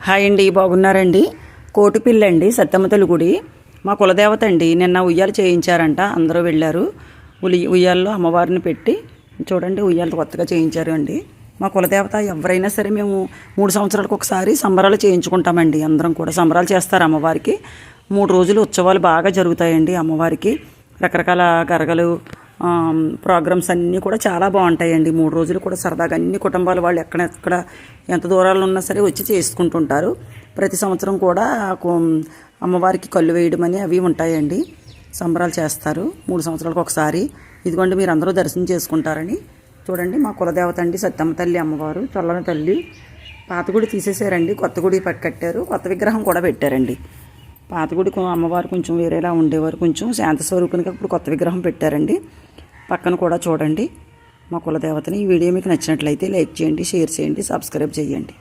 Hi అండి, బాగున్నారండి. కోటిపిల్లండి, సత్తమ్మ తల్లి గుడి మా కులదేవత అండి. నిన్న ఉయ్యాలు చేయించారంట, అందరూ వెళ్ళారు. ఉయ్యాల్లో అమ్మవారిని పెట్టి చూడండి, ఉయ్యాలు కొత్తగా చేయించారు అండి. మా కులదేవత ఎవరైనా సరే మేము 3 సంవత్సరాలకు ఒకసారి సంబరాలు చేయించుకుంటామండి. అందరం కూడా సంబరాలు చేస్తారు అమ్మవారికి. 3 రోజులు ఉత్సవాలు బాగా జరుగుతాయండి అమ్మవారికి. రకరకాల గరగలు ప్రోగ్రామ్స్ అన్నీ కూడా చాలా బాగుంటాయండి. 3 రోజులు కూడా సరదాగా అన్ని కుటుంబాల వాళ్ళు ఎక్కడ ఎంత దూరాలు ఉన్నా సరే వచ్చి చేసుకుంటుంటారు. ప్రతి సంవత్సరం కూడా అమ్మవారికి కళ్ళు వేయడం అని అవి ఉంటాయండి. సంబరాలు చేస్తారు 3 సంవత్సరాలకు ఒకసారి. ఇదిగోండి, మీరు అందరూ దర్శనం చేసుకుంటారని. చూడండి, మా కులదేవత అండి సత్తమ్మ తల్లి అమ్మవారు, చల్లని తల్లి. పాత గుడి తీసేసారండి, కొత్త గుడి కట్టారు. కొత్త విగ్రహం కూడా పెట్టారండి. పాత గుడి అమ్మవారు కొంచెం వేరేలా ఉండేవారు, కొంచెం శాంత స్వరూపునికి ఇప్పుడు కొత్త విగ్రహం పెట్టారండి. పక్కన కూడా చూడండి మా కులదేవతని. ఈ వీడియో మీకు నచ్చినట్లయితే లైక్ చేయండి, షేర్ చేయండి, సబ్స్క్రైబ్ చేయండి.